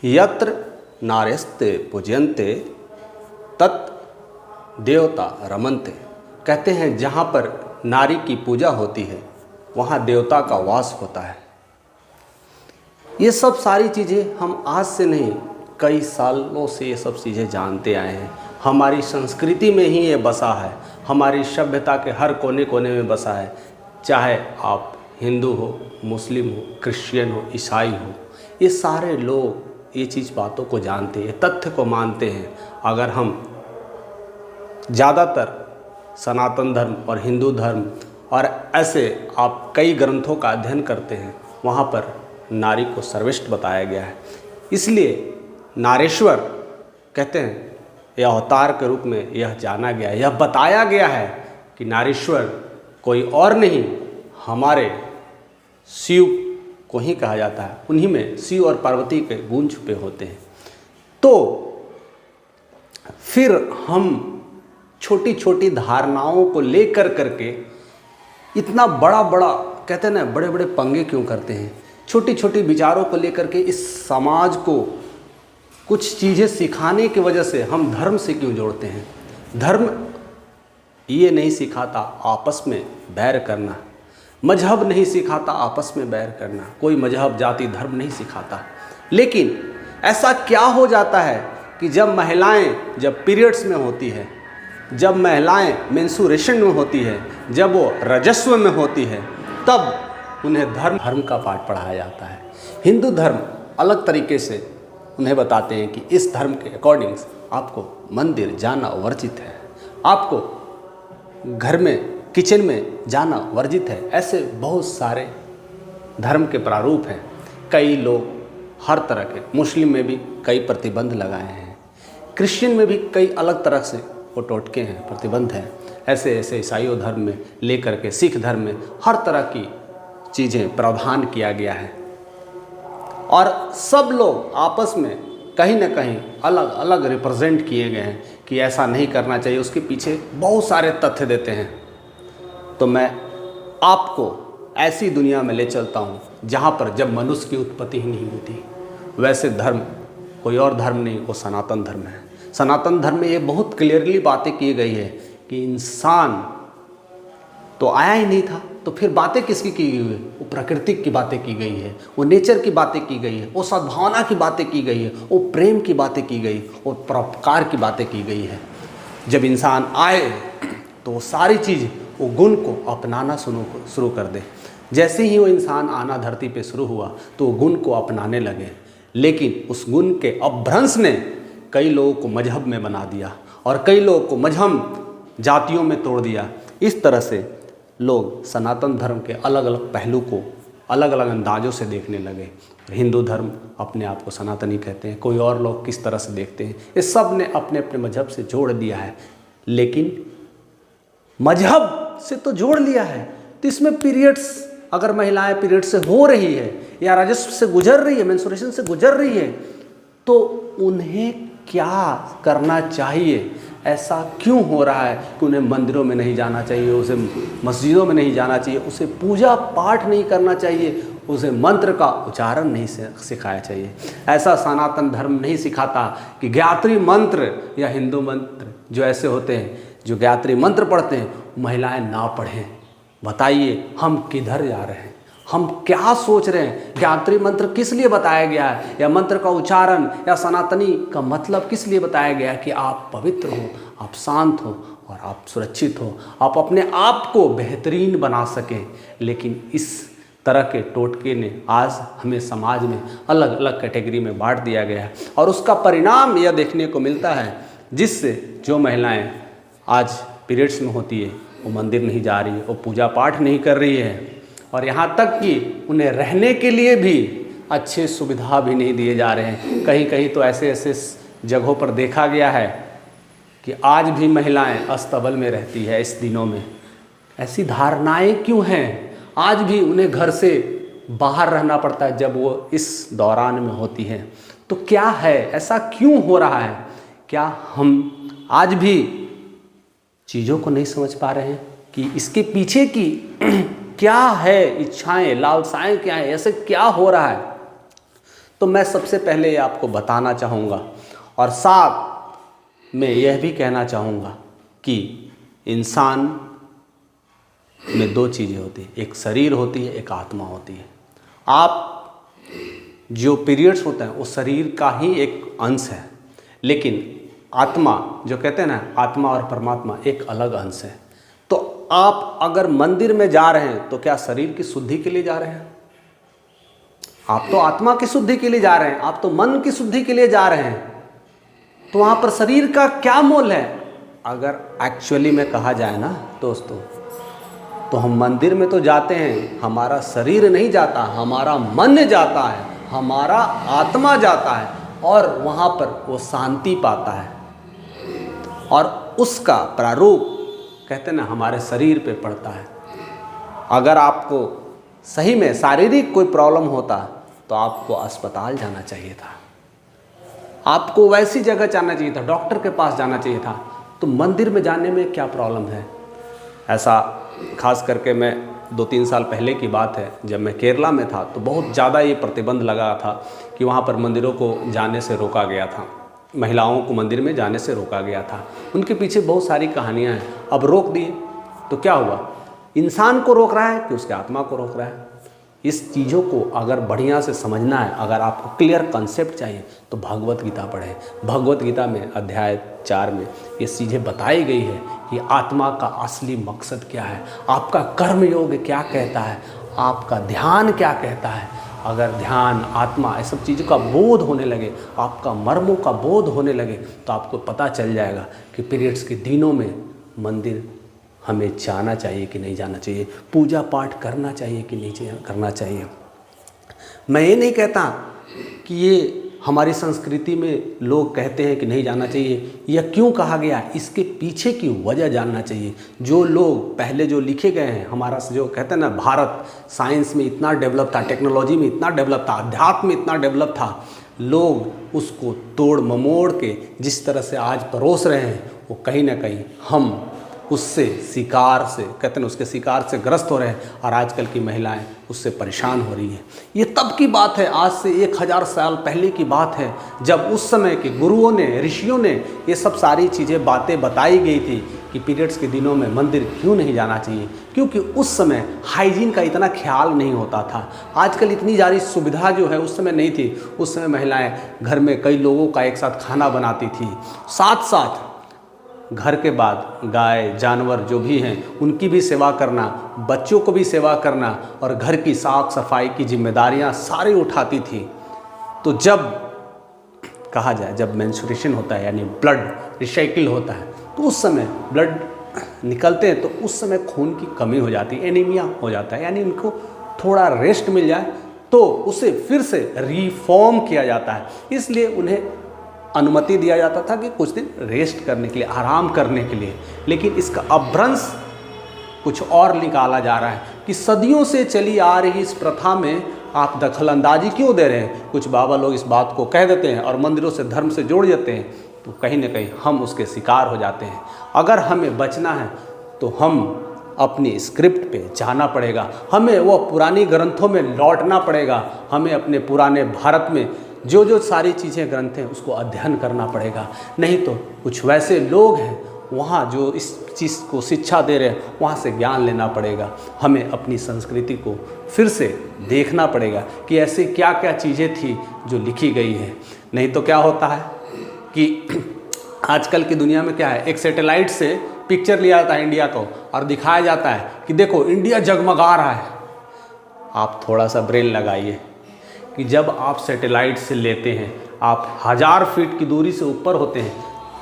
यत्र नार्यस्ते पूज्यन्ते तत् देवता रमन्ते। कहते हैं जहाँ पर नारी की पूजा होती है वहाँ देवता का वास होता है। ये सब सारी चीज़ें हम आज से नहीं, कई सालों से ये सब चीज़ें जानते आए हैं। हमारी संस्कृति में ही ये बसा है, हमारी सभ्यता के हर कोने कोने में बसा है। चाहे आप हिंदू हो, मुस्लिम हो, क्रिश्चियन हो, ईसाई हो, ये सारे लोग ये चीज़ बातों को जानते हैं, तथ्य को मानते हैं। अगर हम ज़्यादातर सनातन धर्म और हिंदू धर्म और ऐसे आप कई ग्रंथों का अध्ययन करते हैं, वहाँ पर नारी को सर्वश्रेष्ठ बताया गया है। इसलिए नारेश्वर कहते हैं यह अवतार के रूप में यह जाना गया है, यह बताया गया है कि नारेश्वर कोई और नहीं, हमारे शिव को ही कहा जाता है। उन्हीं में शिव और पार्वती के गुण छुपे होते हैं। तो फिर हम छोटी छोटी धारणाओं को लेकर करके इतना बड़ा बड़ा कहते हैं ना, बड़े बड़े पंगे क्यों करते हैं? छोटी छोटी विचारों को लेकर के इस समाज को कुछ चीज़ें सिखाने की वजह से हम धर्म से क्यों जोड़ते हैं? धर्म ये नहीं सिखाता आपस में बैर करना, मजहब नहीं सिखाता आपस में बैर करना, कोई मजहब जाति धर्म नहीं सिखाता। लेकिन ऐसा क्या हो जाता है कि जब महिलाएं जब पीरियड्स में होती है, जब महिलाएं मेंस्ट्रुएशन में होती है, जब वो रजस्व में होती है, तब उन्हें धर्म का पाठ पढ़ाया जाता है। हिंदू धर्म अलग तरीके से उन्हें बताते हैं कि इस धर्म के अकॉर्डिंग आपको मंदिर जाना वर्जित है, आपको घर में किचन में जाना वर्जित है। ऐसे बहुत सारे धर्म के प्रारूप हैं। कई लोग हर तरह के, मुस्लिम में भी कई प्रतिबंध लगाए हैं, क्रिश्चियन में भी कई अलग तरह से वो टोटके हैं, प्रतिबंध हैं। ऐसे ऐसे ईसाई धर्म में लेकर के सिख धर्म में हर तरह की चीज़ें प्रावधान किया गया है। और सब लोग आपस में कहीं ना कहीं अलग अलग रिप्रेजेंट किए गए हैं कि ऐसा नहीं करना चाहिए। उसके पीछे बहुत सारे तथ्य देते हैं। तो मैं आपको ऐसी दुनिया में ले चलता हूँ जहाँ पर जब मनुष्य की उत्पत्ति ही नहीं होती। वैसे धर्म कोई और धर्म नहीं, वो सनातन धर्म है। सनातन धर्म में ये बहुत क्लियरली बातें की गई है कि इंसान तो आया ही नहीं था, तो फिर बातें किसकी की गई है? वो प्रकृति की बातें की गई है, वो नेचर की बातें की गई है, वो सद्भावना की बातें की गई है, वो प्रेम की बातें की गई, वो परोपकार की बातें की गई है। जब इंसान आए तो वो सारी चीज़, वो गुण को अपनाना शुरू कर दे। जैसे ही वो इंसान आना धरती पे शुरू हुआ तो वो गुण को अपनाने लगे। लेकिन उस गुण के अपभ्रंश ने कई लोगों को मजहब में बना दिया और कई लोगों को मजहब जातियों में तोड़ दिया। इस तरह से लोग सनातन धर्म के अलग अलग पहलू को अलग अलग अंदाज़ों से देखने लगे। हिंदू धर्म अपने आप को सनातनी कहते हैं, कोई और लोग किस तरह से देखते हैं। इस सब ने अपने अपने मजहब से जोड़ दिया है। लेकिन मजहब से तो जोड़ लिया है, तो इसमें पीरियड्स, अगर महिलाएं पीरियड से हो रही है या राजस्व से गुजर रही है, मेंस्ट्रुएशन से गुजर रही है, तो उन्हें क्या करना चाहिए? ऐसा क्यों हो रहा है कि उन्हें मंदिरों में नहीं जाना चाहिए, उसे मस्जिदों में नहीं जाना चाहिए, उसे पूजा पाठ नहीं करना चाहिए, उसे मंत्र का उच्चारण नहीं सिखाया चाहिए? ऐसा सनातन धर्म नहीं सिखाता कि गायत्री मंत्र या हिंदू मंत्र जो ऐसे होते हैं, जो गायत्री मंत्र पढ़ते हैं, महिलाएं ना पढ़ें। बताइए हम किधर जा रहे हैं, हम क्या सोच रहे हैं? गायत्री मंत्र किस लिए बताया गया है, या मंत्र का उच्चारण या सनातनी का मतलब किस लिए बताया गया है? कि आप पवित्र हो, आप शांत हो और आप सुरक्षित हो, आप अपने आप को बेहतरीन बना सकें। लेकिन इस तरह के टोटके ने आज हमें समाज में अलग अलग कैटेगरी में बांट दिया गया है। और उसका परिणाम यह देखने को मिलता है, जिससे जो महिलाएं आज पीरियड्स में होती है वो मंदिर नहीं जा रही है, वो पूजा पाठ नहीं कर रही है, और यहाँ तक कि उन्हें रहने के लिए भी अच्छे सुविधा भी नहीं दिए जा रहे हैं। कहीं कहीं तो ऐसे ऐसे जगहों पर देखा गया है कि आज भी महिलाएं अस्तबल में रहती है इस दिनों में। ऐसी धारणाएं क्यों हैं? आज भी उन्हें घर से बाहर रहना पड़ता है जब वो इस दौरान में होती हैं। तो क्या है, ऐसा क्यों हो रहा है? क्या हम आज भी चीज़ों को नहीं समझ पा रहे हैं कि इसके पीछे की क्या है, इच्छाएं, लालसाएं क्या है, ऐसे क्या हो रहा है? तो मैं सबसे पहले ये आपको बताना चाहूँगा और साथ में यह भी कहना चाहूँगा कि इंसान में दो चीज़ें होती हैं, एक शरीर होती है, एक आत्मा होती है। आप जो पीरियड्स होते हैं वो शरीर का ही एक अंश है, लेकिन आत्मा जो कहते हैं ना, आत्मा और परमात्मा एक अलग अंश है। तो आप अगर मंदिर में जा रहे हैं तो क्या शरीर की शुद्धि के लिए जा रहे हैं? आप तो आत्मा की शुद्धि के लिए जा रहे हैं, आप तो मन की शुद्धि के लिए जा रहे हैं। तो वहाँ पर शरीर का क्या मोल है? अगर एक्चुअली में कहा जाए ना दोस्तों, तो हम मंदिर में तो जाते हैं, हमारा शरीर नहीं जाता, हमारा मन जाता है, हमारा आत्मा जाता है और वहाँ पर वो शांति पाता है और उसका प्रारूप कहते हैं ना हमारे शरीर पे पड़ता है। अगर आपको सही में शारीरिक कोई प्रॉब्लम होता तो आपको अस्पताल जाना चाहिए था, आपको वैसी जगह जाना चाहिए था, डॉक्टर के पास जाना चाहिए था। तो मंदिर में जाने में क्या प्रॉब्लम है? ऐसा खास करके मैं 2-3 साल पहले की बात है, जब मैं केरला में था तो बहुत ज़्यादा ये प्रतिबंध लगा था कि वहाँ पर मंदिरों को जाने से रोका गया था, महिलाओं को मंदिर में जाने से रोका गया था। उनके पीछे बहुत सारी कहानियाँ हैं। अब रोक दिए तो क्या हुआ? इंसान को रोक रहा है कि उसके आत्मा को रोक रहा है? इस चीज़ों को अगर बढ़िया से समझना है, अगर आपको क्लियर कंसेप्ट चाहिए तो भगवत गीता पढ़ें। भगवत गीता में अध्याय 4 में ये चीज़ें बताई गई है कि आत्मा का असली मकसद क्या है, आपका कर्म योग क्या कहता है, आपका ध्यान क्या कहता है। अगर ध्यान, आत्मा, ये सब चीज़ों का बोध होने लगे, आपका मर्मों का बोध होने लगे, तो आपको पता चल जाएगा कि पीरियड्स के दिनों में मंदिर हमें जाना चाहिए कि नहीं जाना चाहिए, पूजा पाठ करना चाहिए कि नहीं करना चाहिए। मैं ये नहीं कहता कि ये हमारी संस्कृति में लोग कहते हैं कि नहीं जाना चाहिए या क्यों कहा गया, इसके पीछे की वजह जानना चाहिए। जो लोग पहले जो लिखे गए हैं, हमारा जो कहते हैं ना भारत साइंस में इतना डेवलप था, टेक्नोलॉजी में इतना डेवलप था, अध्यात्म में इतना डेवलप था, लोग उसको तोड़ ममोड़ के जिस तरह से आज परोस रहे हैं, वो कहीं ना कहीं हम उससे शिकार से कहते हैं, उसके शिकार से ग्रस्त हो रहे हैं और आजकल की महिलाएं उससे परेशान हो रही हैं। ये तब की बात है, आज से 1000 साल पहले की बात है, जब उस समय के गुरुओं ने, ऋषियों ने ये सब सारी चीज़ें बातें बताई गई थी कि पीरियड्स के दिनों में मंदिर क्यों नहीं जाना चाहिए, क्योंकि उस समय हाइजीन का इतना ख्याल नहीं होता था। आजकल इतनी सारी सुविधा जो है उस समय नहीं थी। उस समय महिलाएँ घर में कई लोगों का एक साथ खाना बनाती थी, साथ साथ घर के बाद गाय जानवर जो भी हैं उनकी भी सेवा करना, बच्चों को भी सेवा करना और घर की साफ सफाई की जिम्मेदारियां सारी उठाती थी। तो जब कहा जाए, जब मेंस्ट्रुएशन होता है यानी ब्लड रिसाइकिल होता है, तो उस समय ब्लड निकलते हैं तो उस समय खून की कमी हो जाती है, एनीमिया हो जाता है, यानी उनको थोड़ा रेस्ट मिल जाए तो उसे फिर से रिफॉर्म किया जाता है। इसलिए उन्हें अनुमति दिया जाता था कि कुछ दिन रेस्ट करने के लिए, आराम करने के लिए। लेकिन इसका अपभ्रंश कुछ और निकाला जा रहा है कि सदियों से चली आ रही इस प्रथा में आप दखलंदाजी क्यों दे रहे हैं। कुछ बाबा लोग इस बात को कह देते हैं और मंदिरों से धर्म से जोड़ देते हैं, तो कहीं ना कहीं हम उसके शिकार हो जाते हैं। अगर हमें बचना है तो हम अपनी स्क्रिप्ट पे जाना पड़ेगा, हमें वो पुरानी ग्रंथों में लौटना पड़ेगा, हमें अपने पुराने भारत में जो जो सारी चीज़ें ग्रंथ हैं उसको अध्ययन करना पड़ेगा। नहीं तो कुछ वैसे लोग हैं वहाँ जो इस चीज़ को शिक्षा दे रहे हैं, वहाँ से ज्ञान लेना पड़ेगा। हमें अपनी संस्कृति को फिर से देखना पड़ेगा कि ऐसी क्या क्या चीज़ें थी जो लिखी गई हैं। नहीं तो क्या होता है कि आजकल की दुनिया में क्या है, एक सैटेलाइट से पिक्चर लिया जाता है इंडिया को और दिखाया जाता है कि देखो इंडिया जगमगा रहा है। आप थोड़ा सा ब्रेन लगाइए कि जब आप सैटेलाइट से लेते हैं, आप 1000 फीट की दूरी से ऊपर होते हैं,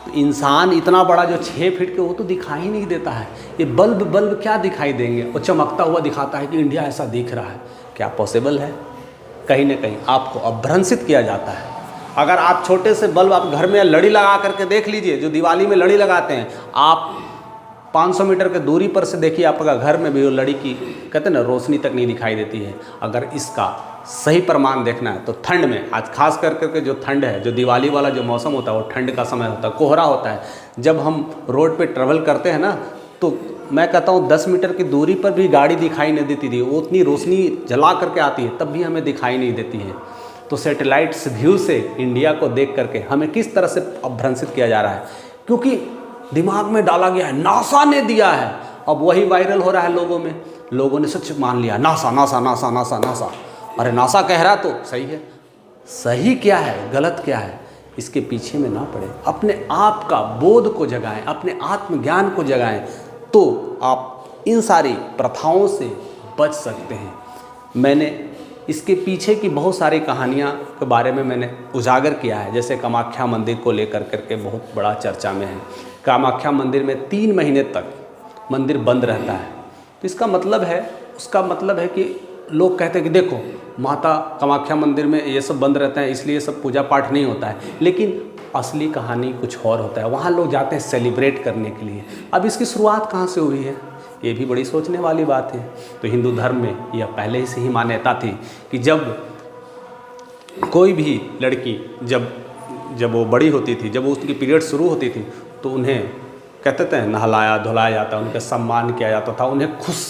तो इंसान इतना बड़ा जो 6 फीट के, वो तो दिखाई नहीं देता है। ये बल्ब क्या दिखाई देंगे, वो चमकता हुआ दिखाता है कि इंडिया ऐसा दिख रहा है। क्या पॉसिबल है? कहीं ना कहीं आपको अभ्रंशित किया जाता है। अगर आप छोटे से बल्ब आप घर में लड़ी लगा करके देख लीजिए, जो दिवाली में लड़ी लगाते हैं, आप 500 मीटर के दूरी पर से देखिए, आपका घर में भी वो लड़ी की कहते हैं ना रोशनी तक नहीं दिखाई देती है। अगर इसका सही प्रमाण देखना है तो ठंड में, आज खास करके जो ठंड है, जो दिवाली वाला जो मौसम होता है वो ठंड का समय होता है, कोहरा होता है। जब हम रोड पे ट्रैवल करते हैं ना, तो मैं कहता हूँ 10 मीटर की दूरी पर भी गाड़ी दिखाई नहीं देती थी, वो उतनी रोशनी जला करके आती है तब भी हमें दिखाई नहीं देती है। तो सैटेलाइट्स व्यू से इंडिया को देख करके हमें किस तरह से अभ्रंशित किया जा रहा है, क्योंकि दिमाग में डाला गया है नासा ने दिया है। अब वही वायरल हो रहा है लोगों में, लोगों ने सच मान लिया NASA NASA NASA NASA NASA. अरे नासा कह रहा तो सही है, सही क्या है गलत क्या है इसके पीछे में ना पड़े, अपने आप का बोध को जगाएं, अपने आत्मज्ञान को जगाएं, तो आप इन सारी प्रथाओं से बच सकते हैं। मैंने इसके पीछे की बहुत सारी कहानियाँ के बारे में मैंने उजागर किया है, जैसे कामाख्या मंदिर को लेकर करके बहुत बड़ा चर्चा में है। कामाख्या मंदिर में 3 महीने तक मंदिर बंद रहता है, तो इसका मतलब है, उसका मतलब है कि लोग कहते हैं कि देखो माता कामाख्या मंदिर में ये सब बंद रहता है इसलिए सब पूजा पाठ नहीं होता है, लेकिन असली कहानी कुछ और होता है। वहाँ लोग जाते हैं सेलिब्रेट करने के लिए। अब इसकी शुरुआत कहाँ से हुई है, ये भी बड़ी सोचने वाली बात है। तो हिंदू धर्म में यह पहले से ही मान्यता थी कि जब कोई भी लड़की जब वो बड़ी होती थी, जब उसकी पीरियड शुरू होती थी, तो उन्हें कहते थे नहलाया धुलाया जाता, उनका सम्मान किया जाता था, उन्हें खुश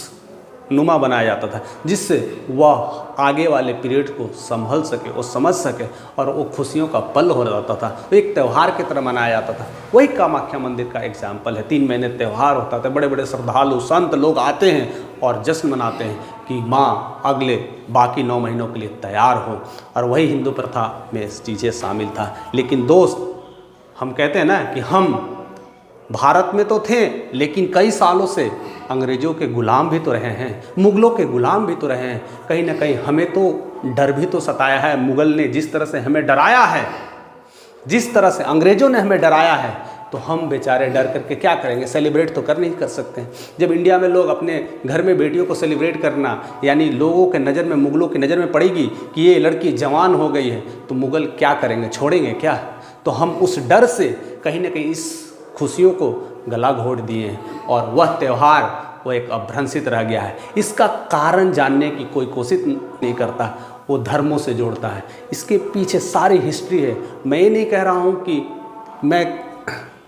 नुमा बनाया जाता था, जिससे वह आगे वाले पीरियड को संभल सके, वो समझ सके और वो खुशियों का पल हो जाता था, वो एक त्यौहार की तरह मनाया जाता था। वही कामाख्या मंदिर का एग्जाम्पल है। 3 महीने त्यौहार होता था, बड़े बड़े श्रद्धालु संत लोग आते हैं और जश्न मनाते हैं कि माँ अगले बाकी 9 महीनों के लिए तैयार हो, और वही हिंदू प्रथा में चीज़ें शामिल था। लेकिन दोस्त, हम कहते हैं ना कि हम भारत में तो थे, लेकिन कई सालों से अंग्रेज़ों के गुलाम भी तो रहे हैं, मुग़लों के गुलाम भी तो रहे हैं। कहीं ना कहीं हमें तो डर भी तो सताया है। मुग़ल ने जिस तरह से हमें डराया है, जिस तरह से अंग्रेज़ों ने हमें डराया है, तो हम बेचारे डर करके क्या करेंगे, सेलिब्रेट तो कर नहीं कर सकते। जब इंडिया में लोग अपने घर में बेटियों को सेलिब्रेट करना, यानी लोगों के नज़र में, मुग़लों की नज़र में पड़ेगी कि ये लड़की जवान हो गई है, तो मुग़ल क्या करेंगे, छोड़ेंगे क्या? तो हम उस डर से कहीं ना कहीं इस खुशियों को गला घोट दिए हैं, और वह त्यौहार वो एक अभ्रंशित रह गया है। इसका कारण जानने की कोई कोशिश नहीं करता, वो धर्मों से जोड़ता है। इसके पीछे सारी हिस्ट्री है। मैं ये नहीं कह रहा हूँ कि मैं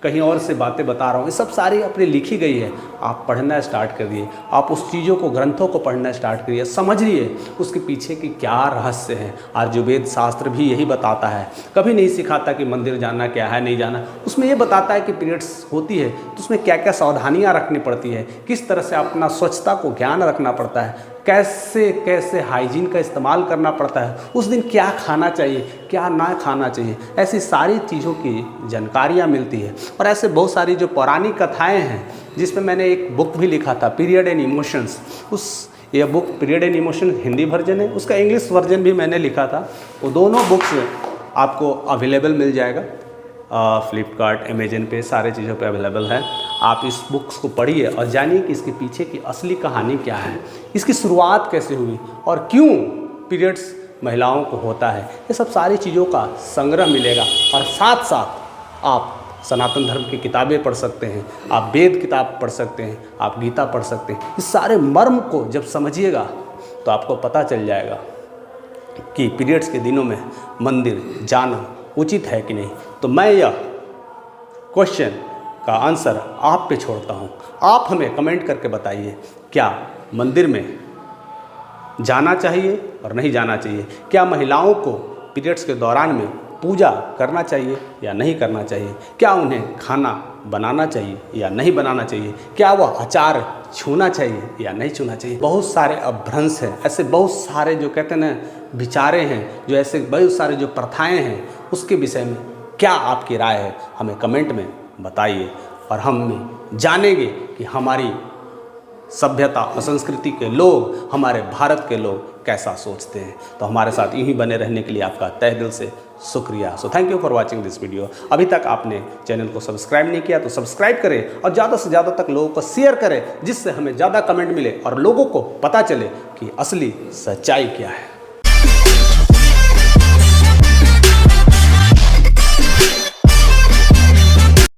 कहीं और से बातें बता रहा हूँ, ये सब सारी अपनी लिखी गई है। आप पढ़ना स्टार्ट करिए, आप उस चीज़ों को, ग्रंथों को पढ़ना स्टार्ट करिए, समझिए उसके पीछे की क्या रहस्य है। आयुर्वेद शास्त्र भी यही बताता है, कभी नहीं सिखाता कि मंदिर जाना क्या है, नहीं जाना। उसमें ये बताता है कि पीरियड्स होती है तो उसमें क्या क्या सावधानियाँ रखनी पड़ती है, किस तरह से अपना स्वच्छता को ध्यान रखना पड़ता है, कैसे कैसे हाइजीन का इस्तेमाल करना पड़ता है, उस दिन क्या खाना चाहिए, क्या ना खाना चाहिए, ऐसी सारी चीज़ों की जानकारियाँ मिलती है। और ऐसे बहुत सारी जो पौराणिक कथाएं हैं, जिसमें मैंने एक बुक भी लिखा था, पीरियड एंड इमोशंस। ये book period and emotions Hindi version है, उसका इंग्लिश वर्जन भी मैंने लिखा था। वो दोनों बुक्स आपको अवेलेबल मिल जाएगा, फ्लिपकार्ट, अमेजन पे, सारे चीज़ों पे अवेलेबल है। आप इस बुक्स को पढ़िए और जानिए कि इसके पीछे की असली कहानी क्या है, इसकी शुरुआत कैसे हुई और क्यों पीरियड्स महिलाओं को होता है। ये सब सारी चीज़ों का संग्रह मिलेगा। और साथ साथ आप सनातन धर्म की किताबें पढ़ सकते हैं, आप वेद किताब पढ़ सकते हैं, आप गीता पढ़ सकते हैं। इस सारे मर्म को जब समझिएगा तो आपको पता चल जाएगा कि पीरियड्स के दिनों में मंदिर जाना उचित है कि नहीं। तो मैं यह क्वेश्चन का आंसर आप पे छोड़ता हूँ। आप हमें कमेंट करके बताइए, क्या मंदिर में जाना चाहिए और नहीं जाना चाहिए? क्या महिलाओं को पीरियड्स के दौरान में पूजा करना चाहिए या नहीं करना चाहिए? क्या उन्हें खाना बनाना चाहिए या नहीं बनाना चाहिए? क्या वह अचार छूना चाहिए या नहीं छूना चाहिए? बहुत सारे अभ्रंश हैं, ऐसे बहुत सारे जो कहते हैं ना विचारे हैं, जो ऐसे बहुत सारे जो प्रथाएं हैं, उसके विषय में क्या आपकी राय है, हमें कमेंट में बताइए। और हम जानेंगे कि हमारी सभ्यता और संस्कृति के लोग, हमारे भारत के लोग कैसा सोचते हैं। तो हमारे साथ यहीं बने रहने के लिए आपका तहे दिल से शुक्रिया। So thank you for watching this video. अभी तक आपने चैनल को सब्सक्राइब नहीं किया तो सब्सक्राइब करें और ज़्यादा से ज़्यादा तक लोगों को शेयर करें, जिससे हमें ज़्यादा कमेंट मिले और लोगों को पता चले कि असली सच्चाई क्या है।